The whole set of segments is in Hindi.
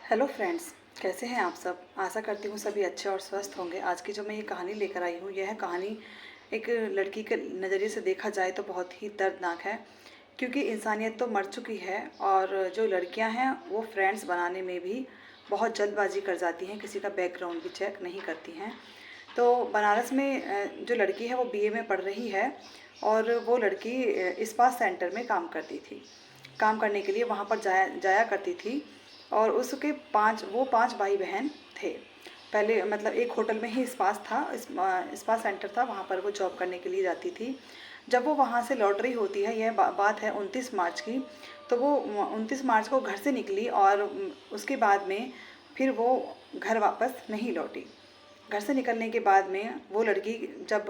हेलो फ्रेंड्स, कैसे हैं आप सब। आशा करती हूँ सभी अच्छे और स्वस्थ होंगे। आज की जो मैं ये कहानी लेकर आई हूँ, यह कहानी एक लड़की के नज़रिए से देखा जाए तो बहुत ही दर्दनाक है, क्योंकि इंसानियत तो मर चुकी है और जो लड़कियाँ हैं वो फ्रेंड्स बनाने में भी बहुत जल्दबाजी कर जाती हैं, किसी का बैकग्राउंड भी चेक नहीं करती हैं। तो बनारस में जो लड़की है वो बीए में पढ़ रही है और वो लड़की इस्पात सेंटर में काम करती थी। काम करने के लिए वहाँ पर जाया जाया करती थी और उसके पांच भाई बहन थे। पहले मतलब एक होटल में ही इस्पात था, इस्पात सेंटर था, वहाँ पर वो जॉब करने के लिए जाती थी। जब वो वहाँ से लौट रही होती है, यह बात है 29 मार्च की, तो वो 29 मार्च को घर से निकली और उसके बाद में फिर वो घर वापस नहीं लौटी। घर से निकलने के बाद में वो लड़की जब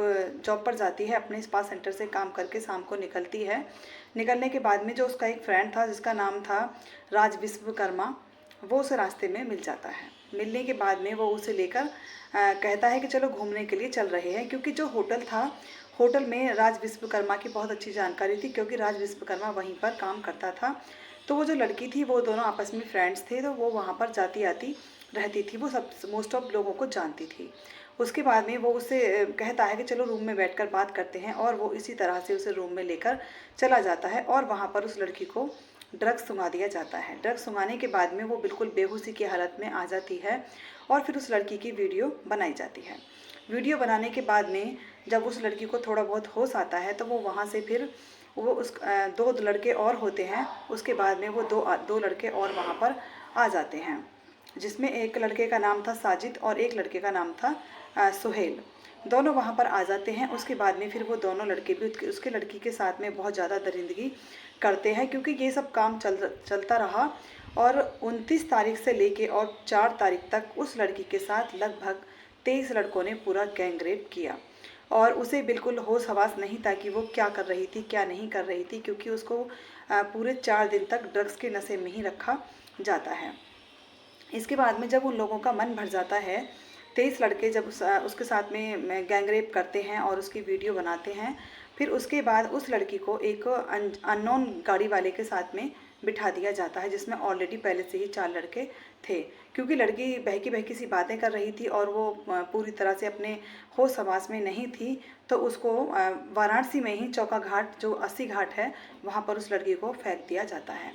जॉब पर जाती है, अपने स्पा सेंटर से काम करके शाम को निकलती है। निकलने के बाद में जो उसका एक फ्रेंड था जिसका नाम था राज विश्वकर्मा, वो उस रास्ते में मिल जाता है। मिलने के बाद में वो उसे लेकर कहता है कि चलो घूमने के लिए चल रहे हैं, क्योंकि जो होटल था, होटल में राज विश्वकर्मा की बहुत अच्छी जानकारी थी, क्योंकि राज विश्वकर्मा वहीं पर काम करता था। तो वो जो लड़की थी वो दोनों आपस में फ्रेंड्स थे, तो वो वहाँ पर जाती आती रहती थी, वो सब मोस्ट ऑफ लोगों को जानती थी। उसके बाद में वो उससे कहता है कि चलो रूम में बैठकर बात करते हैं, और वो इसी तरह से उसे रूम में लेकर चला जाता है और वहाँ पर उस लड़की को ड्रग्स सुंघा दिया जाता है। ड्रग्स सुंघाने के बाद में वो बिल्कुल बेहोशी की हालत में आ जाती है और फिर उस लड़की की वीडियो बनाई जाती है। वीडियो बनाने के बाद में जब उस लड़की को थोड़ा बहुत होश आता है तो वो वहाँ से फिर वो उस दो लड़के और होते हैं, उसके बाद में वो दो लड़के और वहाँ पर आ जाते हैं, जिसमें एक लड़के का नाम था साजिद और एक लड़के का नाम था सुहेल। दोनों वहाँ पर आ जाते हैं। उसके बाद में फिर वो दोनों लड़के भी उसके लड़की के साथ में बहुत ज़्यादा दरिंदगी करते हैं, क्योंकि ये सब काम चलता रहा। और 29 तारीख से लेके और 4 तारीख तक उस लड़की के साथ लगभग 23 लड़कों ने पूरा गैंग रेप किया, और उसे बिल्कुल होश हवास नहीं था कि वो क्या कर रही थी क्या नहीं कर रही थी, क्योंकि उसको पूरे 4 दिन तक ड्रग्स के नशे में ही रखा जाता है। इसके बाद में जब उन लोगों का मन भर जाता है, 23 लड़के जब उसके साथ में गैंग रेप करते हैं और उसकी वीडियो बनाते हैं, फिर उसके बाद उस लड़की को एक अननोन गाड़ी वाले के साथ में बिठा दिया जाता है, जिसमें ऑलरेडी पहले से ही 4 लड़के थे। क्योंकि लड़की बहकी बहकी सी बातें कर रही थी और वो पूरी तरह से अपने होश हवास में नहीं थी, तो उसको वाराणसी में ही चौका घाट, जो 80 घाट है, वहाँ पर उस लड़की को फेंक दिया जाता है।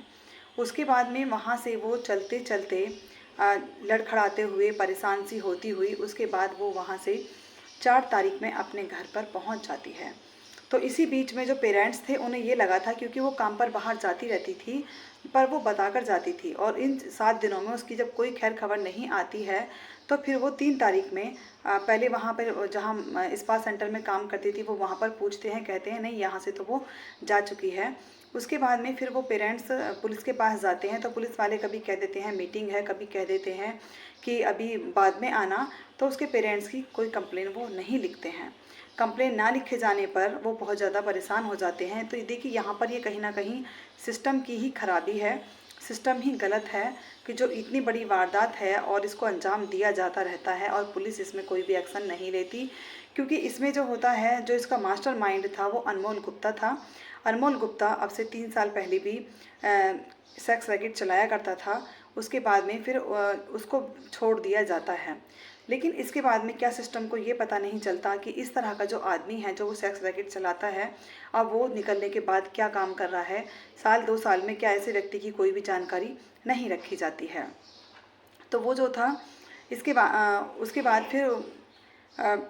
उसके बाद में वहाँ से वो चलते चलते लड़खड़ाते हुए, परेशान सी होती हुई, उसके बाद वो वहाँ से 4 तारीख में अपने घर पर पहुँच जाती है। तो इसी बीच में जो पेरेंट्स थे उन्हें ये लगा था, क्योंकि वो काम पर बाहर जाती रहती थी, पर वो बताकर जाती थी, और इन 7 दिनों में उसकी जब कोई खैर खबर नहीं आती है, तो फिर वो 3 तारीख में पहले वहाँ पर जहाँ स्पा सेंटर में काम करती थी वो वहाँ पर पूछते हैं, कहते हैं नहीं यहाँ से तो वो जा चुकी है। उसके बाद में फिर वो पेरेंट्स पुलिस के पास जाते हैं, तो पुलिस वाले कभी कह देते हैं मीटिंग है, कभी कह देते हैं कि अभी बाद में आना। तो उसके पेरेंट्स की कोई कंप्लेन वो नहीं लिखते हैं। कंप्लेन ना लिखे जाने पर वो बहुत ज़्यादा परेशान हो जाते हैं। तो देखिए यहाँ पर ये कहीं ना कहीं सिस्टम की ही खराबी है, सिस्टम ही गलत है, कि जो इतनी बड़ी वारदात है और इसको अंजाम दिया जाता रहता है और पुलिस इसमें कोई भी एक्शन नहीं लेती। क्योंकि इसमें जो होता है, जो इसका मास्टर माइंड था वो अनमोल गुप्ता था। अनमोल गुप्ता अब से 3 साल पहले भी सेक्स रैकेट चलाया करता था। उसके बाद में फिर उसको छोड़ दिया जाता है। लेकिन इसके बाद में क्या सिस्टम को ये पता नहीं चलता कि इस तरह का जो आदमी है, जो वो सेक्स रैकेट चलाता है, अब वो निकलने के बाद क्या काम कर रहा है, साल 2 साल में क्या ऐसे व्यक्ति की कोई भी जानकारी नहीं रखी जाती है। तो वो जो था, उसके बाद फिर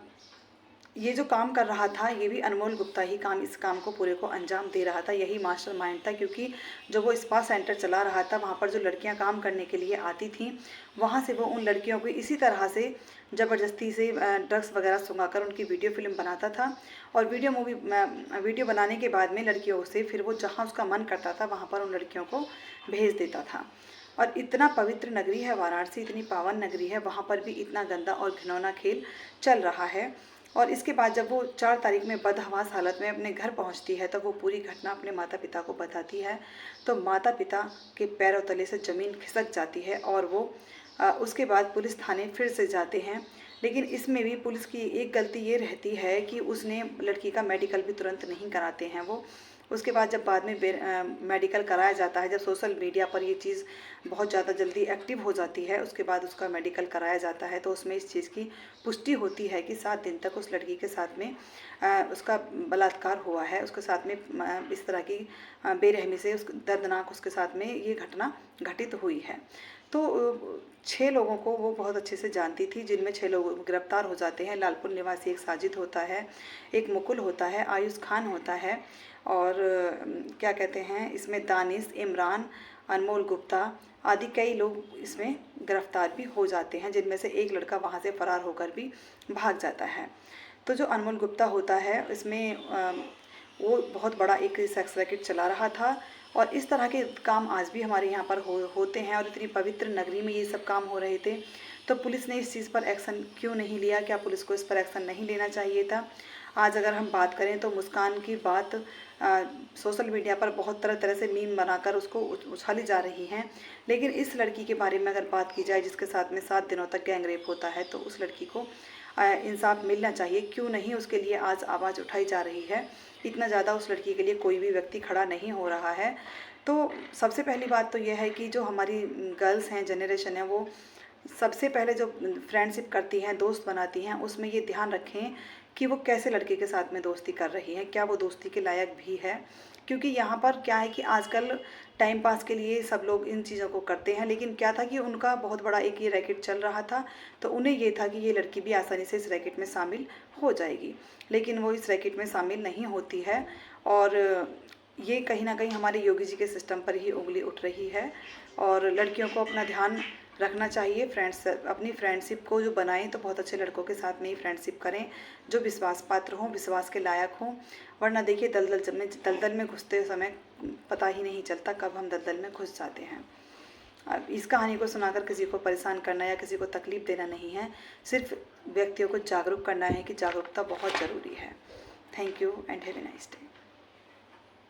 ये जो काम कर रहा था, ये भी अनमोल गुप्ता ही इस काम को पूरे को अंजाम दे रहा था, यही मास्टरमाइंड था। क्योंकि जब वो स्पा सेंटर चला रहा था, वहाँ पर जो लड़कियाँ काम करने के लिए आती थीं, वहाँ से वो उन लड़कियों को इसी तरह से ज़बरदस्ती से ड्रग्स वगैरह सुंघाकर उनकी वीडियो फिल्म बनाता था। और वीडियो बनाने के बाद में लड़कियों से फिर वो जहाँ उसका मन करता था वहाँ पर उन लड़कियों को भेज देता था। और इतना पवित्र नगरी है वाराणसी, इतनी पावन नगरी है, वहाँ पर भी इतना गंदा और घिनौना खेल चल रहा है। और इसके बाद जब वो 4 तारीख में बदहवास हालत में अपने घर पहुंचती है, तो वो पूरी घटना अपने माता पिता को बताती है। तो माता पिता के पैरों तले से ज़मीन खिसक जाती है और वो उसके बाद पुलिस थाने फिर से जाते हैं। लेकिन इसमें भी पुलिस की एक गलती ये रहती है कि उसने लड़की का मेडिकल भी तुरंत नहीं कराते हैं। वो उसके बाद जब बाद में मेडिकल कराया जाता है, जब सोशल मीडिया पर ये चीज़ बहुत ज़्यादा जल्दी एक्टिव हो जाती है, उसके बाद उसका मेडिकल कराया जाता है तो उसमें इस चीज़ की पुष्टि होती है कि 7 दिन तक उस लड़की के साथ में उसका बलात्कार हुआ है, उसके साथ में इस तरह की बेरहमी से उस दर्दनाक उसके साथ में ये घटना घटित हुई है। तो 6 लोगों को वो बहुत अच्छे से जानती थी, जिनमें 6 लोग गिरफ्तार हो जाते हैं। लालपुर निवासी एक साजिद होता है, एक मुकुल होता है, आयुष खान होता है और क्या कहते हैं इसमें दानिश, इमरान, अनमोल गुप्ता आदि कई लोग इसमें गिरफ्तार भी हो जाते हैं, जिनमें से एक लड़का वहाँ से फरार होकर भी भाग जाता है। तो जो अनमोल गुप्ता होता है इसमें वो बहुत बड़ा एक सेक्स रैकेट चला रहा था और इस तरह के काम आज भी हमारे यहाँ पर होते हैं और इतनी पवित्र नगरी में ये सब काम हो रहे थे। तो पुलिस ने इस चीज़ पर एक्शन क्यों नहीं लिया? क्या पुलिस को इस पर एक्शन नहीं लेना चाहिए था? आज अगर हम बात करें तो मुस्कान की बात सोशल मीडिया पर बहुत तरह तरह से मीम बनाकर उसको उछाली जा रही हैं, लेकिन इस लड़की के बारे में अगर बात की जाए जिसके साथ में 7 दिनों तक गैंग रेप होता है, तो उस लड़की को इंसाफ मिलना चाहिए। क्यों नहीं उसके लिए आज आवाज़ उठाई जा रही है? इतना ज़्यादा उस लड़की के लिए कोई भी व्यक्ति खड़ा नहीं हो रहा है। तो सबसे पहली बात तो यह है कि जो हमारी गर्ल्स हैं, जनरेशन है, वो सबसे पहले जो फ्रेंडशिप करती हैं, दोस्त बनाती हैं, उसमें ये ध्यान रखें कि वो कैसे लड़के के साथ में दोस्ती कर रही हैं, क्या वो दोस्ती के लायक भी है। क्योंकि यहाँ पर क्या है कि आजकल टाइम पास के लिए सब लोग इन चीज़ों को करते हैं, लेकिन क्या था कि उनका बहुत बड़ा एक ये रैकेट चल रहा था, तो उन्हें ये था कि ये लड़की भी आसानी से इस रैकेट में शामिल हो जाएगी, लेकिन वो इस रैकेट में शामिल नहीं होती है। और ये कहीं ना कहीं हमारे योगी जी के सिस्टम पर ही उंगली उठ रही है। और लड़कियों को अपना ध्यान रखना चाहिए, अपनी फ्रेंडशिप को जो बनाएं तो बहुत अच्छे लड़कों के साथ में ही फ्रेंडशिप करें, जो विश्वास पात्र हों, विश्वास के लायक हों। वरना देखिए दलदल में घुसते समय पता ही नहीं चलता कब हम दलदल में घुस जाते हैं। अब इस कहानी को सुनाकर किसी को परेशान करना या किसी को तकलीफ़ देना नहीं है, सिर्फ व्यक्तियों को जागरूक करना है कि जागरूकता बहुत ज़रूरी है। Thank you and have a nice day.